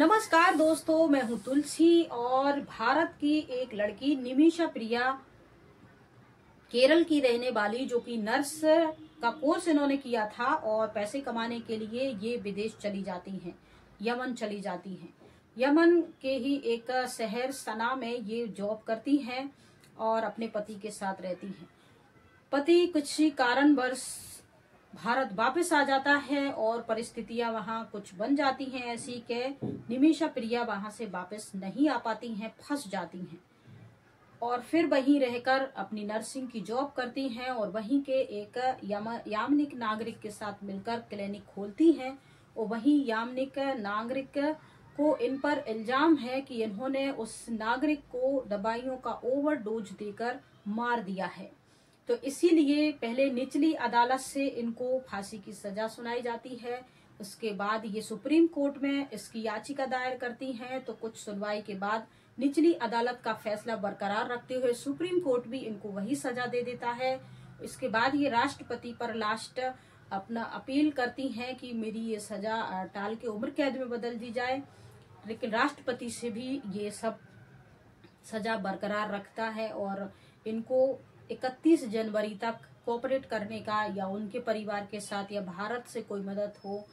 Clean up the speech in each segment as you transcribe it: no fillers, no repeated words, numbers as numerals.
नमस्कार दोस्तों, मैं हूं तुलसी और भारत की एक लड़की निमिषा प्रिया, केरल की रहने वाली, जो कि नर्स का कोर्स इन्होंने किया था और पैसे कमाने के लिए ये विदेश चली जाती हैं, यमन चली जाती हैं। यमन के ही एक शहर सना में ये जॉब करती हैं और अपने पति के साथ रहती हैं। पति कुछ कारणवश भारत वापस आ जाता है और परिस्थितियां वहां कुछ बन जाती हैं ऐसी कि निमिषा प्रिया वहां से वापस नहीं आ पाती हैं, फंस जाती हैं और फिर वहीं रहकर अपनी नर्सिंग की जॉब करती हैं और वहीं के एक यामनिक नागरिक के साथ मिलकर क्लिनिक खोलती हैं। और वहीं यामनिक नागरिक को इन पर इल्जाम है कि इन्होंने उस नागरिक को दवाइयों का ओवरडोज देकर मार दिया है। तो इसीलिए पहले निचली अदालत से इनको फांसी की सजा सुनाई जाती है। उसके बाद ये सुप्रीम कोर्ट में इसकी याचिका दायर करती हैं। तो कुछ सुनवाई के बाद निचली अदालत का फैसला बरकरार रखते हुए सुप्रीम कोर्ट भी इनको वही सजा दे देता है। इसके बाद ये राष्ट्रपति पर लास्ट अपना अपील करती हैं कि मेरी ये सजा टाल के उम्र कैद में बदल दी जाए, लेकिन राष्ट्रपति से भी ये सब सजा बरकरार रखता है और इनको 31 जनवरी तक कोऑपरेट करने का या उनके परिवार के साथ या भारत से कोई मदद हो,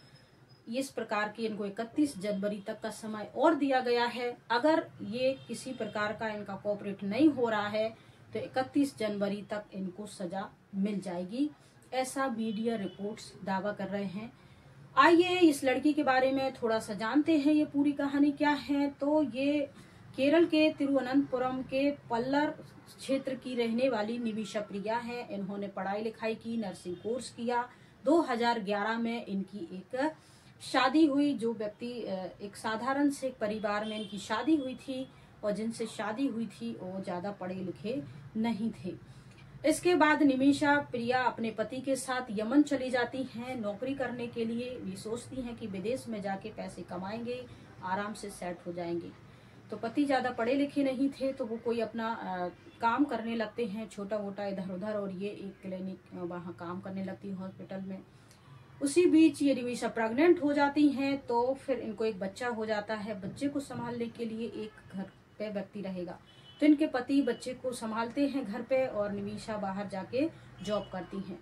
इस प्रकार की इनको 31 जनवरी तक का समय और दिया गया है। अगर ये किसी प्रकार का इनका कोऑपरेट नहीं हो रहा है तो 31 जनवरी तक इनको सजा मिल जाएगी, ऐसा मीडिया रिपोर्ट्स दावा कर रहे हैं। आइए इस लड़की के बारे में थोड़ा सा जानते हैं, ये पूरी कहानी क्या है। तो ये केरल के तिरुवनंतपुरम के पल्लर क्षेत्र की रहने वाली निमिषा प्रिया है। इन्होंने पढ़ाई लिखाई की, नर्सिंग कोर्स किया। 2011 में इनकी एक शादी हुई। जो व्यक्ति एक साधारण से परिवार में इनकी शादी हुई थी और जिनसे शादी हुई थी वो ज्यादा पढ़े लिखे नहीं थे। इसके बाद निमिषा प्रिया अपने पति के साथ यमन चली जाती हैं नौकरी करने के लिए। ये सोचती हैं कि विदेश में जाके पैसे कमाएंगे, आराम से सेट हो जाएंगे। तो पति ज्यादा पढ़े लिखे नहीं थे तो वो कोई अपना काम करने लगते हैं छोटा मोटा इधर उधर, और ये एक क्लिनिक वहाँ काम करने लगती है हॉस्पिटल में। उसी बीच ये निमिषा प्रेग्नेंट हो जाती हैं तो फिर इनको एक बच्चा हो जाता है। बच्चे को संभालने के लिए एक घर पे व्यक्ति रहेगा, तो इनके पति बच्चे को संभालते हैं घर पे और निमिषा बाहर जाके जॉब करती हैं।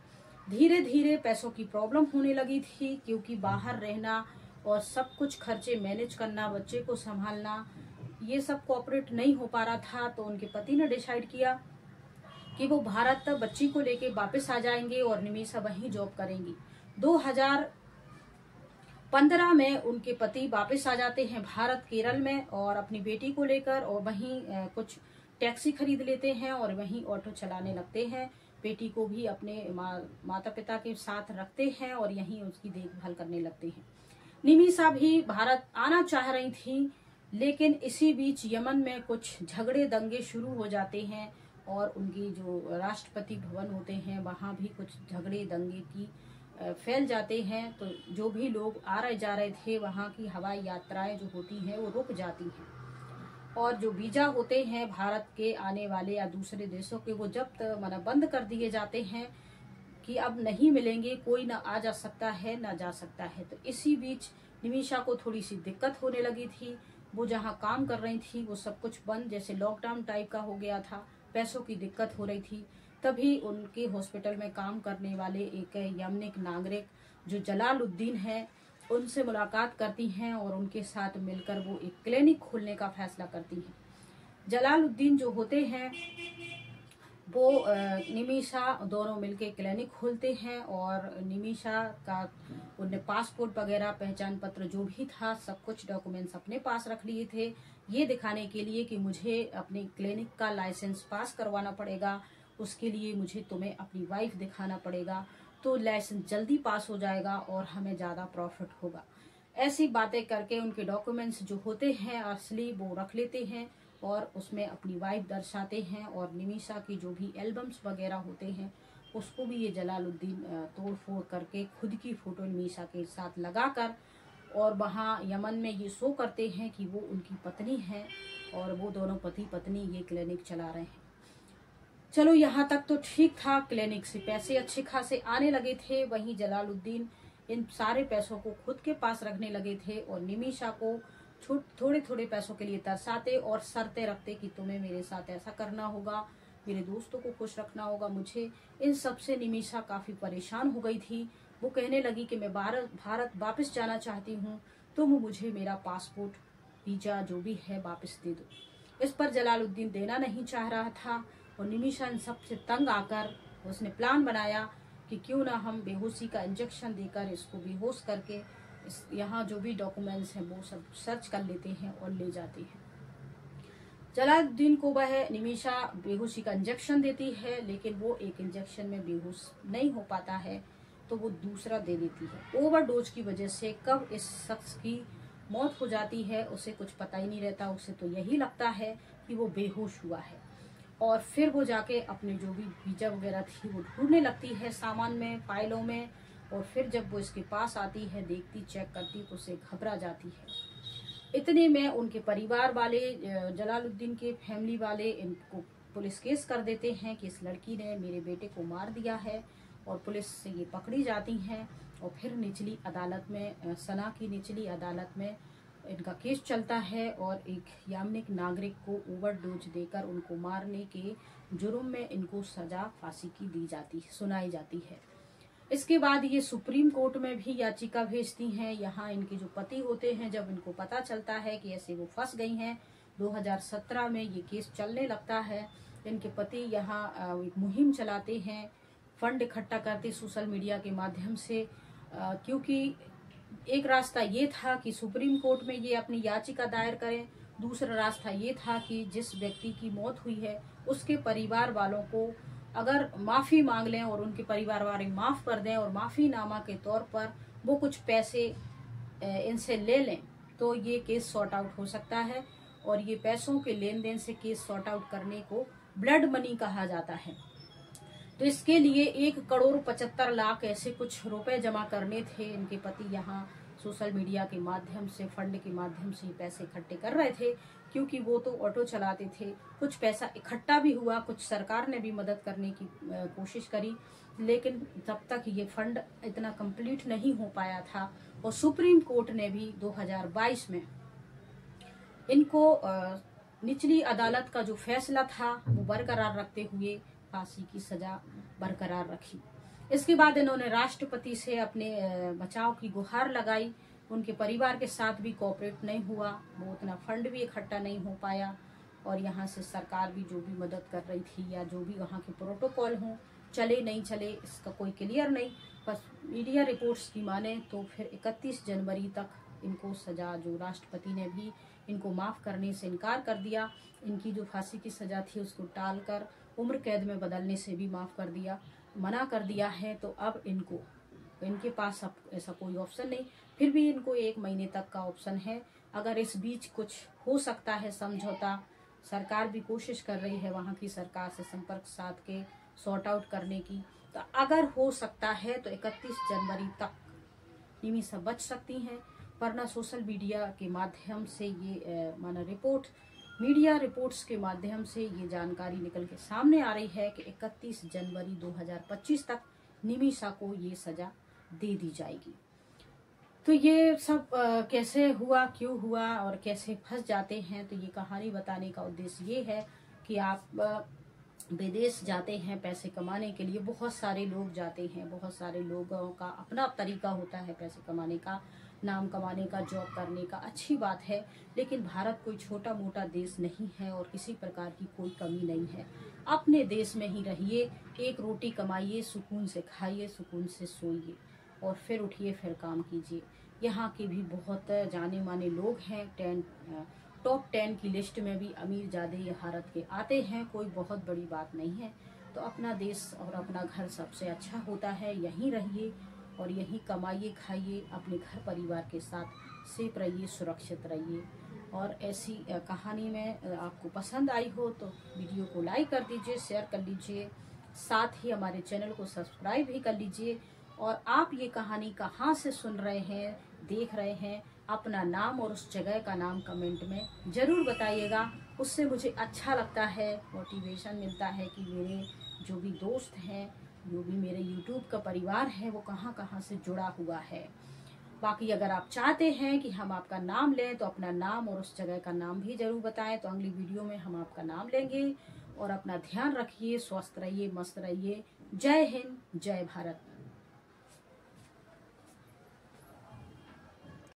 धीरे धीरे पैसों की प्रॉब्लम होने लगी थी, क्योंकि बाहर रहना और सब कुछ खर्चे मैनेज करना, बच्चे को संभालना, ये सब कोऑपरेट नहीं हो पा रहा था। तो उनके पति ने डिसाइड किया कि वो भारत बच्ची को लेके वापस आ जाएंगे और निमिषा वहीं जॉब करेंगी। 2015 में उनके पति वापस आ जाते हैं भारत, केरल में, और अपनी बेटी को लेकर, और वहीं कुछ टैक्सी खरीद लेते हैं और वहीं ऑटो चलाने लगते हैं। बेटी को भी अपने माता पिता के साथ रखते हैं और यहीं उसकी देखभाल करने लगते हैं। निमिषा भी भारत आना चाह रही थी, लेकिन इसी बीच यमन में कुछ झगड़े दंगे शुरू हो जाते हैं और उनकी जो राष्ट्रपति भवन होते हैं वहां भी कुछ झगड़े दंगे की फैल जाते हैं। तो जो भी लोग आ रहे जा रहे थे वहां की हवाई यात्राएं जो होती हैं वो रुक जाती हैं, और जो वीजा होते हैं भारत के आने वाले या दूसरे देशों के वो जब्त माना बंद कर दिए जाते हैं कि अब नहीं मिलेंगे, कोई ना आ जा सकता है ना जा सकता है। तो इसी बीच निमिषा को थोड़ी सी दिक्कत होने लगी थी। वो जहाँ काम कर रही थी वो सब कुछ बंद, जैसे लॉकडाउन टाइप का हो गया था, पैसों की दिक्कत हो रही थी। तभी उनके हॉस्पिटल में काम करने वाले एक यमनिक नागरिक जो जलालुद्दीन है उनसे मुलाकात करती हैं और उनके साथ मिलकर वो एक क्लिनिक खोलने का फैसला करती हैं। जलालुद्दीन जो होते हैं वो निमिषा दोनों मिलके क्लिनिक खोलते हैं और निमिषा का उनने पासपोर्ट वगैरह, पहचान पत्र जो भी था, सब कुछ डॉक्यूमेंट्स अपने पास रख लिए थे, ये दिखाने के लिए कि मुझे अपने क्लिनिक का लाइसेंस पास करवाना पड़ेगा, उसके लिए मुझे तुम्हें अपनी वाइफ दिखाना पड़ेगा, तो लाइसेंस जल्दी पास हो जाएगा और हमें ज्यादा प्रॉफिट होगा। ऐसी बातें करके उनके डॉक्यूमेंट्स जो होते हैं असली वो रख लेते हैं और उसमें अपनी वाइफ दर्शाते हैं, और निमिषा की जो भी एल्बम्स वगैरह होते हैं उसको भी ये जलालुद्दीन तोड़ फोड़ करके खुद की फोटो निमिषा के साथ लगाकर और वहाँ यमन में ये शो करते हैं कि वो उनकी पत्नी है और वो दोनों पति पत्नी ये क्लिनिक चला रहे हैं। चलो यहाँ तक तो ठीक था, क्लिनिक से पैसे अच्छे खासे आने लगे थे। वहीं जलालुद्दीन इन सारे पैसों को खुद के पास रखने लगे थे और निमिषा को थोड़े थोड़े पैसों के लिए तरसाते और शर्तें रखते कि तुम्हें मेरे साथ ऐसा करना होगा, मेरे दोस्तों को खुश रखना होगा मुझे। इन सब से निमिषा काफी परेशान हो गई थी। वो कहने लगी कि मैं भारत वापस जाना चाहती हूँ, तुम मुझे मेरा पासपोर्ट, वीजा जो भी है वापस दे दो। इस पर जलालुद्दीन देना नहीं चाह रहा था और निमिषा इन सबसे तंग आकर उसने प्लान बनाया कि क्यों ना हम बेहोशी का इंजेक्शन देकर इसको बेहोश करके यहाँ जो भी डॉक्यूमेंट्स हैं वो सब सर्च कर लेते हैं और ले जाते हैं। जलालुद्दीन को वह निमिषा बेहोशी का इंजेक्शन देती है, लेकिन वो एक इंजेक्शन में बेहोश नहीं हो पाता है तो वो दूसरा दे देती है। ओवरडोज की वजह से कब इस शख्स की मौत हो जाती है उसे कुछ पता ही नहीं रहता। उसे तो यही लगता है कि वो बेहोश हुआ है और फिर वो जाके अपने जो भी वीजा वगैरह थी वो ढूंढने लगती है सामान में, फाइलों में। और फिर जब वो इसके पास आती है, देखती, चेक करती तो उसे घबरा जाती है। इतने में उनके परिवार वाले, जलालुद्दीन के फैमिली वाले इनको पुलिस केस कर देते हैं कि इस लड़की ने मेरे बेटे को मार दिया है और पुलिस से ये पकड़ी जाती हैं। और फिर निचली अदालत में, सना की निचली अदालत में इनका केस चलता है और एक यामनिक नागरिक को ओवरडोज देकर उनको मारने के जुर्म में इनको सजा फांसी की दी जाती है, सुनाई जाती है। इसके बाद ये सुप्रीम कोर्ट में भी याचिका भेजती हैं। यहाँ इनके जो पति होते हैं, जब इनको पता चलता है कि ऐसे वो फंस गई हैं, 2017 में ये केस चलने लगता है। इनके पति यहाँ एक मुहिम चलाते हैं, फंड इकट्ठा करते सोशल मीडिया के माध्यम से, क्योंकि एक रास्ता ये था कि सुप्रीम कोर्ट में ये अपनी याचिका दायर करें, दूसरा रास्ता ये था कि जिस व्यक्ति की मौत हुई है उसके परिवार वालों को अगर माफी मांग लें और उनके परिवार वाले माफ कर दें और माफीनामा के तौर पर वो कुछ पैसे इनसे ले लें तो ये केस सॉर्ट आउट हो सकता है। और ये पैसों के लेन देन से केस सॉर्ट आउट करने को ब्लड मनी कहा जाता है। तो इसके लिए 1,75,00,000 ऐसे कुछ रुपए जमा करने थे। इनके पति यहाँ सोशल मीडिया के माध्यम से, फंड के माध्यम से पैसे इकट्ठे कर रहे थे, क्योंकि वो तो ऑटो चलाते थे। कुछ पैसा इकट्ठा भी हुआ, कुछ सरकार ने भी मदद करने की कोशिश करी, लेकिन तब तक ये फंड इतना कंप्लीट नहीं हो पाया था। और सुप्रीम कोर्ट ने भी 2022 में इनको निचली अदालत का जो फैसला था वो बरकरार रखते हुए फांसी की सजा बरकरार रखी। इसके बाद इन्होंने राष्ट्रपति से अपने बचाव की गुहार लगाई। उनके परिवार के साथ भी कोऑपरेट नहीं हुआ, वो उतना फंड भी इकट्ठा नहीं हो पाया और यहाँ से सरकार भी जो भी मदद कर रही थी या जो भी वहाँ के प्रोटोकॉल हों, चले नहीं चले इसका कोई क्लियर नहीं। बस मीडिया रिपोर्ट्स की माने तो फिर 31 जनवरी तक इनको सजा, जो राष्ट्रपति ने भी इनको माफ करने से इनकार कर दिया, इनकी जो फांसी की सजा थी उसको टालकर उम्र कैद में बदलने से भी माफ कर दिया, मना कर दिया है। तो अब इनके पास अब ऐसा कोई ऑप्शन नहीं। फिर भी इनको 1 महीने तक का ऑप्शन है। अगर इस बीच कुछ हो सकता है समझौता, सरकार भी कोशिश कर रही है वहाँ की सरकार से संपर्क साध के सॉर्ट आउट करने की, तो अगर हो सकता है तो 31 जनवरी तक निमिषा बच सकती हैं। वरना सोशल मीडिया के माध्यम से ये मीडिया रिपोर्ट्स के माध्यम से ये जानकारी निकल के सामने आ रही है कि 31 जनवरी 2025 तक निमिषा को ये सजा दे दी जाएगी। तो ये सब कैसे हुआ, क्यों हुआ और कैसे फंस जाते हैं, तो ये कहानी बताने का उद्देश्य ये है कि आप विदेश जाते हैं पैसे कमाने के लिए। बहुत सारे लोग जाते हैं, बहुत सारे लोगों का अपना तरीका होता है पैसे कमाने का, नाम कमाने का, जॉब करने का। अच्छी बात है, लेकिन भारत कोई छोटा मोटा देश नहीं है और किसी प्रकार की कोई कमी नहीं है। अपने देश में ही रहिए, एक रोटी कमाइए, सुकून से खाइए, सुकून से सोइए और फिर उठिए, फिर काम कीजिए। यहाँ के भी बहुत जाने माने लोग हैं, टॉप 10 की लिस्ट में भी अमीर ज़्यादा भारत के आते हैं, कोई बहुत बड़ी बात नहीं है। तो अपना देश और अपना घर सबसे अच्छा होता है, यहीं रहिए और यहीं कमाइए, खाइए, अपने घर परिवार के साथ सेफ रहिए, सुरक्षित रहिए। और ऐसी कहानी में आपको पसंद आई हो तो वीडियो को लाइक कर दीजिए, शेयर कर लीजिए, साथ ही हमारे चैनल को सब्सक्राइब भी कर लीजिए। और आप ये कहानी कहाँ से सुन रहे हैं, देख रहे हैं, अपना नाम और उस जगह का नाम कमेंट में ज़रूर बताइएगा। उससे मुझे अच्छा लगता है, मोटिवेशन मिलता है कि मेरे जो भी दोस्त हैं, जो भी मेरे YouTube का परिवार है, वो कहाँ कहाँ से जुड़ा हुआ है। बाकी अगर आप चाहते हैं कि हम आपका नाम लें तो अपना नाम और उस जगह का नाम भी जरूर बताएं, तो अगली वीडियो में हम आपका नाम लेंगे। और अपना ध्यान रखिए, स्वस्थ रहिए, मस्त रहिए। जय हिंद, जय भारत।